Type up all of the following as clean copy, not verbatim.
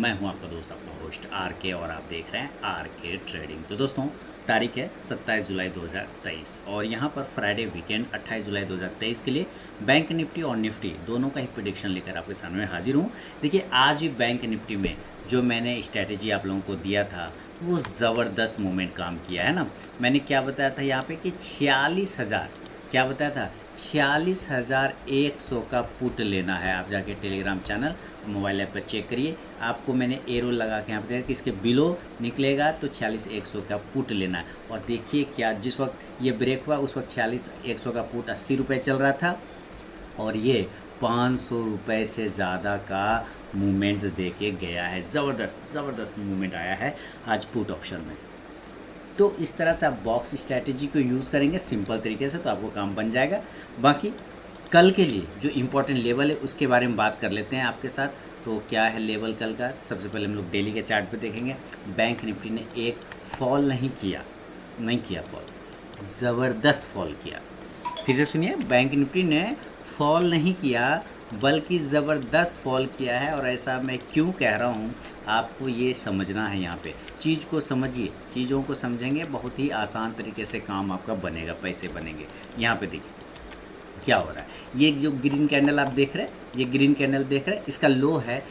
मैं हूं आपका दोस्त आपका होस्ट आर के और आप देख रहे हैं आर के ट्रेडिंग। तो दोस्तों तारीख है 27 जुलाई 2023 और यहां पर फ्राइडे वीकेंड 28 जुलाई 2023 के लिए बैंक निफ्टी और निफ्टी दोनों का ही प्रेडिक्शन लेकर आपके सामने हाजिर हूं। देखिए आज भी बैंक निफ्टी में जो मैंने स्ट्रैटेजी आप लोगों को दिया था वो ज़बरदस्त मूवमेंट काम किया है ना। मैंने क्या बताया था यहाँ पे कि 46,000 क्या बताया था 46,100 का पुट लेना है। आप जाके टेलीग्राम चैनल मोबाइल ऐप पर चेक करिए, आपको मैंने एरो लगा के यहाँ पे कि इसके बिलो निकलेगा तो 46,100 का पुट लेना है। और देखिए क्या जिस वक्त ये ब्रेक हुआ उस वक्त 46,100 का पुट 80 रुपये चल रहा था और ये 500 रुपये से ज़्यादा का मूवमेंट दे के गया है। ज़बरदस्त मूवमेंट आया है आज पुट ऑप्शन में। तो इस तरह से आप बॉक्स स्ट्रैटेजी को यूज़ करेंगे सिंपल तरीके से तो आपको काम बन जाएगा। बाकी कल के लिए जो इम्पोर्टेंट लेवल है उसके बारे में बात कर लेते हैं आपके साथ। तो क्या है लेवल कल का, सबसे पहले हम लोग डेली के चार्ट पे देखेंगे। बैंक निफ्टी ने एक फॉल नहीं किया फॉल, ज़बरदस्त फॉल किया। फिर से सुनिए, बैंक निफ्टी ने फॉल नहीं किया बल्कि ज़बरदस्त फॉल किया है। और ऐसा मैं क्यों कह रहा हूँ आपको ये समझना है। यहाँ पे चीज़ को समझिए, चीज़ों को समझेंगे बहुत ही आसान तरीके से काम आपका बनेगा, पैसे बनेंगे। यहाँ पे देखिए क्या हो रहा है। ये जो ग्रीन कैंडल आप देख रहे हैं, ये ग्रीन कैंडल देख रहे हैं, इसका लो है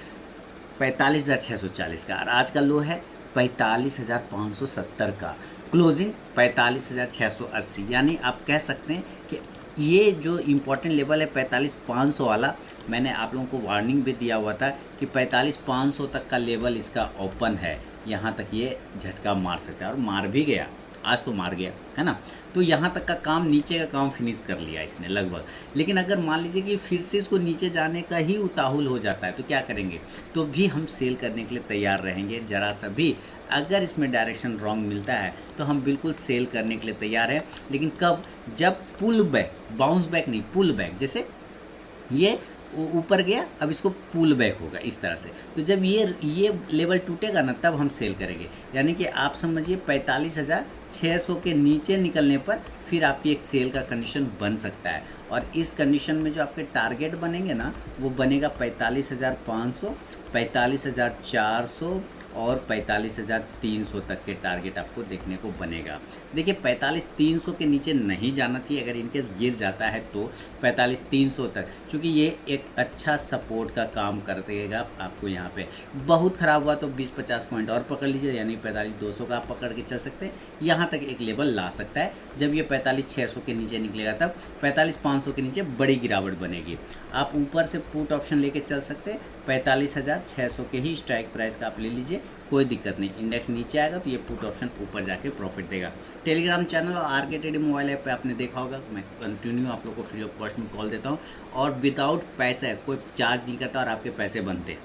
45,640 का और आज का लो है 45,570 का। क्लोजिंग 45,680, यानी आप कह सकते हैं कि ये जो इम्पोर्टेंट लेवल है 45,500 वाला, मैंने आप लोगों को वार्निंग भी दिया हुआ था कि 45,500 तक का लेवल इसका ओपन है। यहाँ तक ये झटका मार सकता है और मार भी गया, आज तो मार गया है ना। तो यहाँ तक का काम, नीचे का काम फिनिश कर लिया इसने लगभग। लेकिन अगर मान लीजिए कि फिर से इसको नीचे जाने का ही उताहुल हो जाता है तो क्या करेंगे, तो भी हम सेल करने के लिए तैयार रहेंगे। ज़रा सा भी अगर इसमें डायरेक्शन रॉन्ग मिलता है तो हम बिल्कुल सेल करने के लिए तैयार हैं। लेकिन कब, जब पुल बैक, बाउंस बैक नहीं, पुल बैक, जैसे ये ऊपर गया अब इसको पुल बैक होगा इस तरह से। तो जब ये लेवल टूटेगा ना तब हम सेल करेंगे। यानी कि आप समझिए 45,600 के नीचे निकलने पर फिर आपकी एक सेल का कंडीशन बन सकता है। और इस कंडीशन में जो आपके टारगेट बनेंगे ना वो बनेगा 45,500, 45,400 और 45,300 तक के टारगेट आपको देखने को बनेगा। देखिए 45,300 के नीचे नहीं जाना चाहिए, अगर इनकेस गिर जाता है तो 45,300 तक, क्योंकि ये एक अच्छा सपोर्ट का काम कर देगा आपको। यहाँ पे बहुत ख़राब हुआ तो 20-50 पॉइंट और पकड़ लीजिए, यानी 45,200 का आप पकड़ के चल सकते हैं। यहाँ तक एक लेवल ला सकता है। जब ये 45,600 के नीचे निकलेगा तब 45,500 के नीचे बड़ी गिरावट बनेगी। आप ऊपर से पुट ऑप्शन लेके चल सकते हैं, 45,600 के ही स्ट्राइक प्राइस का आप ले लीजिए, कोई दिक्कत नहीं। इंडेक्स नीचे आएगा तो ये पुट ऑप्शन ऊपर जाके प्रॉफिट देगा। टेलीग्राम चैनल और आर के ट्रेडिंग मोबाइल ऐप पे आपने देखा होगा, मैं कंटिन्यू आप लोग को फ्री ऑफ कॉस्ट में कॉल देता हूँ और विदाउट पैसे, कोई चार्ज नहीं करता और आपके पैसे बनते हैं।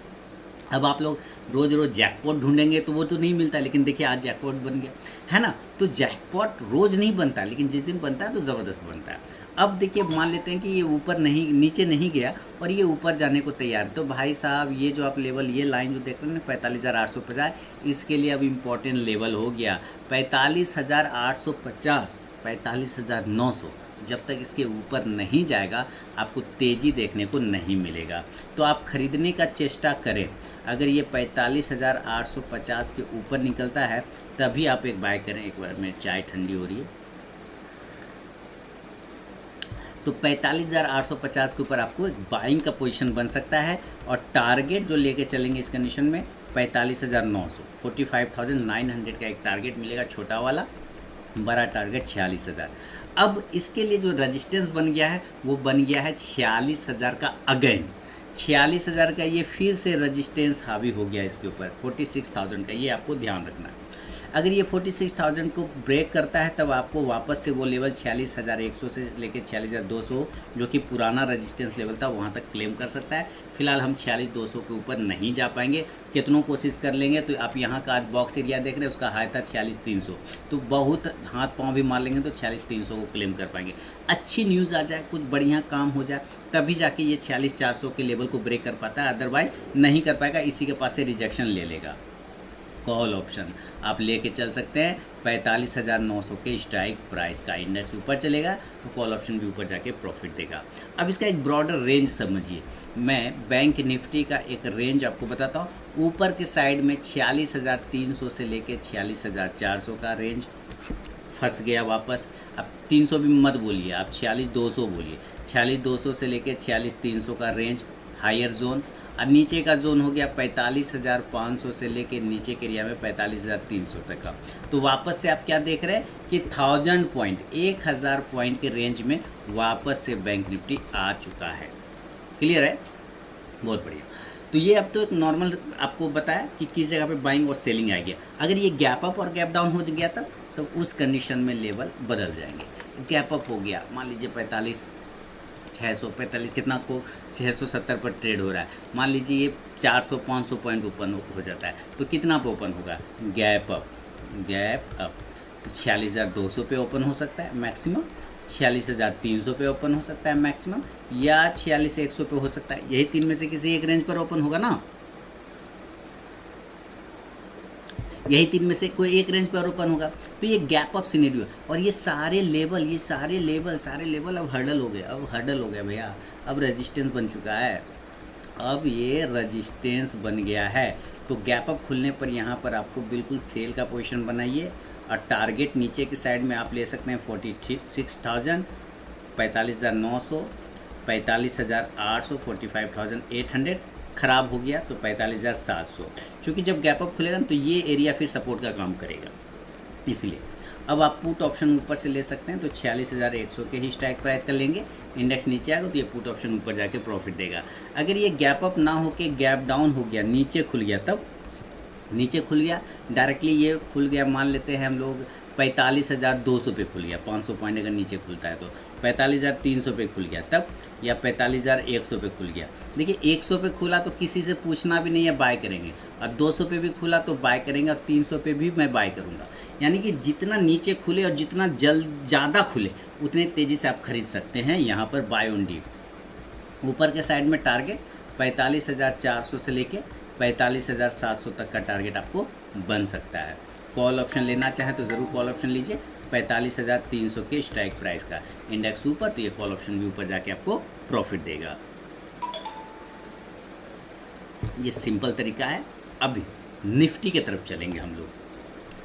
अब आप लोग रोज़ जैकपॉट ढूंढेंगे तो वो तो नहीं मिलता, लेकिन देखिए आज जैकपॉट बन गया है ना। तो जैकपॉट रोज़ नहीं बनता, लेकिन जिस दिन बनता है तो ज़बरदस्त बनता है। अब देखिए मान लेते हैं कि ये ऊपर नहीं, नीचे नहीं गया और ये ऊपर जाने को तैयार है, तो भाई साहब ये जो आप लेवल, ये लाइन जो देख रहे हैं ना 45,850, इसके लिए अब इम्पोर्टेंट लेवल हो गया 45,850, 45,900। जब तक इसके ऊपर नहीं जाएगा आपको तेज़ी देखने को नहीं मिलेगा। तो आप ख़रीदने का चेष्टा करें। अगर ये 45,850 के ऊपर निकलता है तभी आप एक बाय करें। एक बार में चाय ठंडी हो रही है। तो 45,850 के ऊपर आपको एक बाइंग का पोजीशन बन सकता है और टारगेट जो लेके चलेंगे इस कंडीशन में 45,900, 45,900 का एक टारगेट मिलेगा छोटा वाला, बड़ा टारगेट 46,000। अब इसके लिए जो रजिस्टेंस बन गया है वो बन गया है 46,000 का अगेन, 46,000 का ये फिर से रजिस्टेंस हावी हो गया इसके ऊपर 46,000 का, ये आपको ध्यान रखना है। अगर ये 46,000 को ब्रेक करता है तब आपको वापस से वो लेवल 46,100 से लेकर 46,200 जो कि पुराना रेजिस्टेंस लेवल था वहाँ तक क्लेम कर सकता है। फिलहाल हम 46,200 के ऊपर नहीं जा पाएंगे, कितनों कोशिश कर लेंगे। तो आप यहाँ का आज बॉक्स एरिया देख रहे हैं, उसका हाई था 46,300, तो बहुत हाथ पाँव भी मार लेंगे तो 46,300 को क्लेम कर पाएंगे। अच्छी न्यूज़ आ जाए, कुछ बढ़िया काम हो जाए तभी जाके ये 46,400 के लेवल को ब्रेक कर पाता है, अदरवाइज नहीं कर पाएगा, इसी के पास से रिजेक्शन ले लेगा। कॉल ऑप्शन आप लेके चल सकते हैं 45,900 के स्ट्राइक प्राइस का। इंडेक्स ऊपर चलेगा तो कॉल ऑप्शन भी ऊपर जाके प्रॉफिट देगा। अब इसका एक ब्रॉडर रेंज समझिए। मैं बैंक निफ्टी का एक रेंज आपको बताता हूँ। ऊपर के साइड में 46,300 से लेके 46,400 का रेंज फंस गया वापस। अब 300 भी मत बोलिए, आप 46,200 बोलिए। 46,200 से लेके 46,300 का रेंज हायर जोन, और नीचे का जोन हो गया 45,500 से लेके नीचे के एरिया में 45,300 तक का। तो वापस से आप क्या देख रहे हैं कि 1000 पॉइंट 1000 पॉइंट के रेंज में वापस से बैंक निफ्टी आ चुका है। क्लियर है? बहुत बढ़िया। तो ये अब तो एक नॉर्मल आपको बताया कि किस जगह पे बाइंग और सेलिंग आ गया। अगर ये गैप अप और गैप डाउन हो गया तब तो उस कंडीशन में लेवल बदल जाएंगे। गैप अप हो गया, मान लीजिए 45 कितना को 670 पर ट्रेड हो रहा है, मान लीजिए ये 400-500 पॉइंट ओपन हो जाता है तो कितना पे ओपन होगा? गैप अप तो 46,200 पे ओपन हो सकता है मैक्सिमम, 46,300 पे ओपन हो सकता है मैक्सिमम, या 46,100 पे हो सकता है। यही तीन में से किसी एक रेंज पर ओपन होगा ना, यही तीन में से कोई एक रेंज पर ओपन होगा। तो ये गैप अप सिनेरियो है। और ये सारे लेवल अब हर्डल हो गए भैया। अब रेजिस्टेंस बन चुका है, अब ये रेजिस्टेंस बन गया है। तो गैप अप खुलने पर यहाँ पर आपको बिल्कुल सेल का पोजीशन बनाइए, और टारगेट नीचे की साइड में आप ले सकते हैं 46,000, 45,900, 45,800, 45,800। ख़राब हो गया तो 45,700। क्योंकि जब गैप अप खुलेगा तो ये एरिया फिर सपोर्ट का काम करेगा, इसलिए अब आप पुट ऑप्शन ऊपर से ले सकते हैं। तो 46,100 के ही स्ट्राइक प्राइस का लेंगे। इंडेक्स नीचे आएगा तो ये पुट ऑप्शन ऊपर जाके प्रॉफिट देगा। अगर ये गैप अप ना होके गैप डाउन हो गया, नीचे खुल गया, तब नीचे खुल गया डायरेक्टली, ये खुल गया, मान लेते हैं हम लोग 45,200 पे खुल गया, 500 पॉइंट अगर नीचे खुलता है तो 45,300 पे खुल गया तब, या 45,100 पे खुल गया। देखिए 100 पे खुला तो किसी से पूछना भी नहीं है, बाय करेंगे। और 200 पे भी खुला तो बाय करेंगे, और 300 पे भी मैं बाय करूँगा। यानी कि जितना नीचे खुले और जितना ज़्यादा खुले उतने तेज़ी से आप खरीद सकते हैं यहाँ पर बाय ऑन डीप। ऊपर के साइड में टारगेट 45,400 से लेके 45,700 तक का टारगेट आपको बन सकता है। कॉल ऑप्शन लेना चाहें तो ज़रूर कॉल ऑप्शन लीजिए 45,300 के स्ट्राइक प्राइस का। इंडेक्स ऊपर तो ये कॉल ऑप्शन भी ऊपर जाके आपको प्रॉफिट देगा। ये सिंपल तरीका है। अभी निफ्टी की तरफ चलेंगे हम लोग।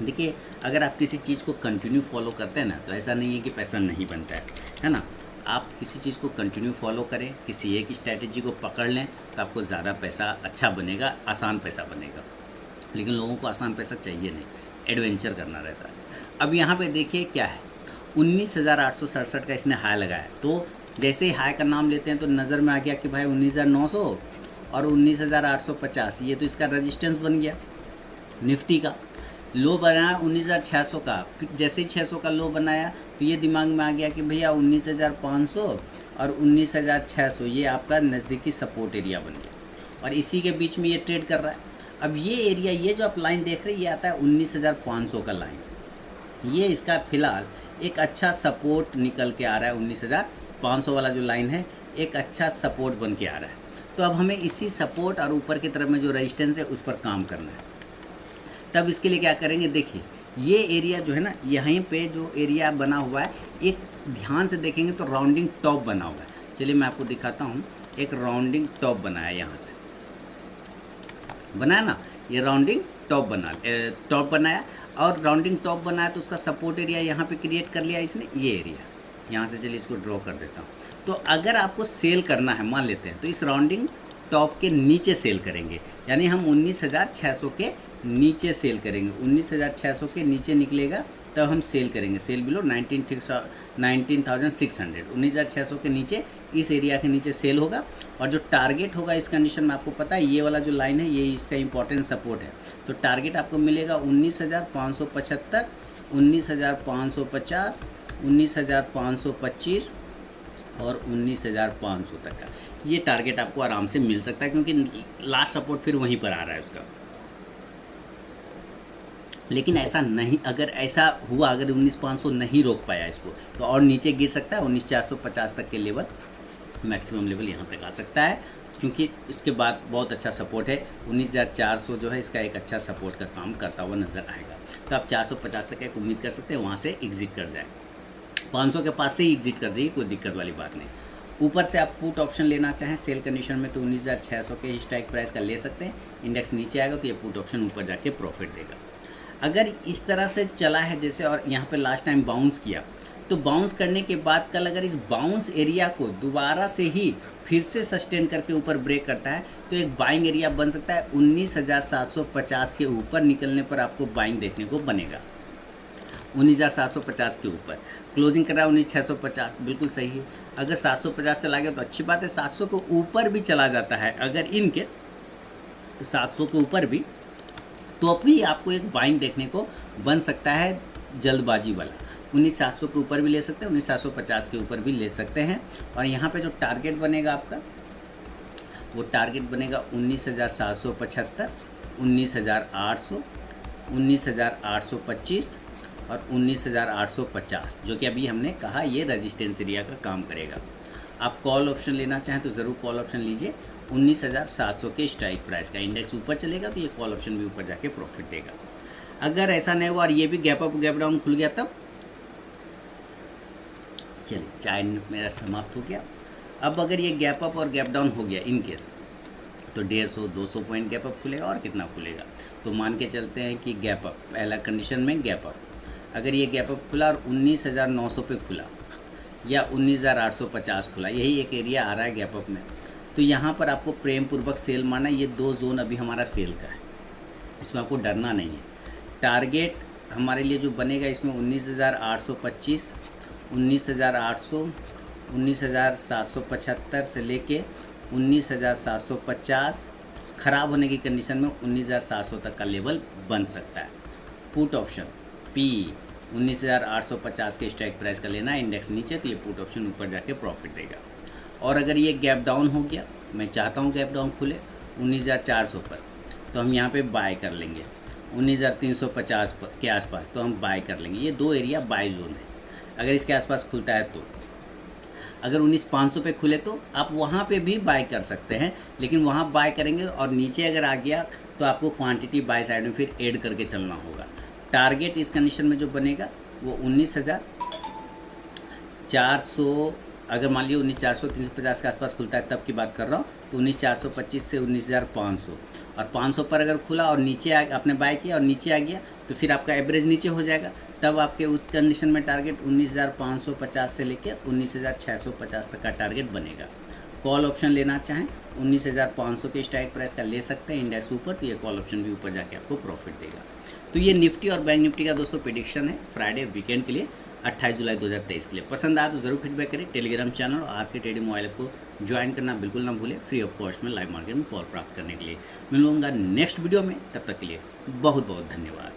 देखिए अगर आप किसी चीज़ को कंटिन्यू फॉलो करते हैं ना, तो ऐसा नहीं है कि पैसा नहीं बनता है ना। आप किसी चीज़ को कंटिन्यू फॉलो करें, किसी एक स्ट्रैटेजी को पकड़ लें तो आपको ज़्यादा पैसा अच्छा बनेगा, आसान पैसा बनेगा। लेकिन लोगों को आसान पैसा चाहिए नहीं, एडवेंचर करना रहता है। अब यहाँ पे देखिए क्या है, 19,867 का इसने हाई लगाया। तो जैसे ही हाई का नाम लेते हैं तो नज़र में आ गया कि भाई 19,900 और 19,850, ये तो इसका रेजिस्टेंस बन गया। निफ्टी का लो बनाया 19,600 का, फिर जैसे ही 600 का लो बनाया तो ये दिमाग में आ गया कि भैया 19,500 और 19,600 ये आपका नज़दीकी सपोर्ट एरिया बन गया, और इसी के बीच में ये ट्रेड कर रहा है। अब ये एरिया, ये जो आप लाइन देख रहे हैं, ये आता है 19,500 का लाइन। ये इसका फ़िलहाल एक अच्छा सपोर्ट निकल के आ रहा है। 19,500 वाला जो लाइन है एक अच्छा सपोर्ट बन के आ रहा है। तो अब हमें इसी सपोर्ट और ऊपर की तरफ में जो रेजिस्टेंस है उस पर काम करना है। तब इसके लिए क्या करेंगे, देखिए ये एरिया जो है ना, यहीं पे जो एरिया बना हुआ है, एक ध्यान से देखेंगे तो राउंडिंग टॉप बना हुआ है। चलिए मैं आपको दिखाता हूँ। एक राउंडिंग टॉप बनाया, यहाँ से बनाया ना, ये राउंडिंग टॉप बनाया और राउंडिंग टॉप बनाया तो उसका सपोर्ट एरिया यहाँ पे क्रिएट कर लिया इसने, ये एरिया यहाँ से। चलिए इसको ड्रॉ कर देता हूँ। तो अगर आपको सेल करना है, मान लेते हैं, तो इस राउंडिंग टॉप के नीचे सेल करेंगे। यानी हम 19,600 के नीचे सेल करेंगे। 19,600 के नीचे निकलेगा तब हम सेल करेंगे। सेल बिलो 19,600, 19,600 के नीचे, इस एरिया के नीचे सेल होगा। और जो टारगेट होगा इस कंडीशन में आपको पता है, ये वाला जो लाइन है ये इसका इंपॉर्टेंट सपोर्ट है। तो टारगेट आपको मिलेगा 19,575, 19,550, 19,525 और 19,500 तक का ये टारगेट आपको आराम से मिल सकता है, क्योंकि लास्ट सपोर्ट फिर वहीं पर आ रहा है उसका। लेकिन ऐसा नहीं, अगर ऐसा हुआ, अगर 19,500 नहीं रोक पाया इसको, तो और नीचे गिर सकता है। 19,450 तक के लेवल, मैक्सिमम लेवल यहाँ तक आ सकता है। क्योंकि इसके बाद बहुत अच्छा सपोर्ट है। 19,400 जो है इसका एक अच्छा सपोर्ट का काम करता हुआ नज़र आएगा। तो आप 450 तक एक उम्मीद कर सकते हैं वहाँ से एग्जिट कर जाए, 500 के पास से ही एग्जिट कर जाइए, कोई दिक्कत वाली बात नहीं। ऊपर से आप पुट ऑप्शन लेना चाहें सेल कंडीशन में तो 19,600 के स्ट्राइक प्राइस का ले सकते हैं। इंडेक्स नीचे आएगा तो ये पुट ऑप्शन ऊपर जाके प्रॉफिट देगा। अगर इस तरह से चला है जैसे, और यहाँ पे लास्ट टाइम बाउंस किया, तो बाउंस करने के बाद कल अगर इस बाउंस एरिया को दोबारा से ही फिर से सस्टेन करके ऊपर ब्रेक करता है तो एक बाइंग एरिया बन सकता है। 19,750 के ऊपर निकलने पर आपको बाइंग देखने को बनेगा। 19,750 के ऊपर क्लोजिंग कर रहा है 19,650, बिल्कुल सही है। अगर 750 चला गया तो अच्छी बात है। 700 के ऊपर भी चला जाता है, अगर इन केस 700 के ऊपर भी, तो भी आपको एक बाइंग देखने को बन सकता है जल्दबाजी वाला। 19,700 के ऊपर भी ले सकते हैं, 19,750 के ऊपर भी ले सकते हैं। और यहाँ पे जो टारगेट बनेगा आपका, वो टारगेट बनेगा 19,775, 19,800, 19,825 और 19,850, जो कि अभी हमने कहा ये रेजिस्टेंस एरिया का काम करेगा। आप कॉल ऑप्शन लेना चाहें तो ज़रूर कॉल ऑप्शन लीजिए 19,700 के स्ट्राइक प्राइस का। इंडेक्स ऊपर चलेगा तो ये कॉल ऑप्शन भी ऊपर जाके प्रॉफिट देगा। अगर ऐसा नहीं हुआ और ये भी गैप अप गैप डाउन खुल गया, तब चलिए चाय मेरा समाप्त हो गया। अब अगर ये गैप अप और गैप डाउन हो गया इन केस, तो 150-200 पॉइंट गैप अप खुलेगा और कितना खुलेगा, तो मान के चलते हैं कि गैप अप, पहला कंडीशन में गैप अप, अगर ये गैप अप खुला और 19,900 पे खुला या 19,850 खुला, यही एक एरिया आ रहा है गैप अप में, तो यहाँ पर आपको प्रेम पूर्वक सेल मारना। ये 2 जोन अभी हमारा सेल का है, इसमें आपको डरना नहीं है। टारगेट हमारे लिए जो बनेगा इसमें 19,825, 19,800, 19,775 से लेके 19,750, ख़राब होने की कंडीशन में 19,700 तक का लेवल बन सकता है। पुट ऑप्शन पी 19,850 के स्ट्राइक प्राइस का लेना है। इंडेक्स नीचे तो ये पुट ऑप्शन ऊपर जाके प्रॉफिट देगा। और अगर ये गैप डाउन हो गया, मैं चाहता हूँ गैप डाउन खुले 19,400 पर, तो हम यहाँ पे बाय कर लेंगे। 19,350 के आसपास तो हम बाय कर लेंगे। ये 2 एरिया बाय जोन है। अगर इसके आसपास खुलता है तो, अगर 19,500 पे खुले तो आप वहाँ पे भी बाय कर सकते हैं, लेकिन वहाँ बाय करेंगे और नीचे अगर आ गया तो आपको क्वांटिटी बाय साइड में फिर ऐड करके चलना होगा। टारगेट इस कंडीशन में जो बनेगा वो 19,400, अगर मान लीजिए 19,400 350 के आसपास खुलता है तब की बात कर रहा हूँ, तो 19,425 से 19,500, और 500 पर अगर खुला और नीचे आपने बाय किया और नीचे आ गया तो फिर आपका एवरेज नीचे हो जाएगा। तब आपके उस कंडीशन में टारगेट 19,550 से लेकर 19,650 तक का टारगेट बनेगा। कॉल ऑप्शन लेना चाहें 19,500 के स्ट्राइक प्राइस का ले सकते हैं। इंडेक्स ऊपर तो ये कॉल ऑप्शन भी ऊपर जाके आपको प्रॉफिट देगा। तो ये निफ्टी और बैंक निफ्टी का दोस्तों प्रेडिक्शन है फ्राइडे वीकेंड के लिए 28 जुलाई 2023 के लिए। पसंद आया तो ज़रूर फीडबैक करें। टेलीग्राम चैनल और आर के ट्रेडिंग मोबाइल ऐप को ज्वाइन करना बिल्कुल ना भूलें, फ्री ऑफ कॉस्ट में लाइव मार्केट में कॉल प्राप्त करने के लिए। मिलूंगा नेक्स्ट वीडियो में, तब तक के लिए बहुत बहुत धन्यवाद।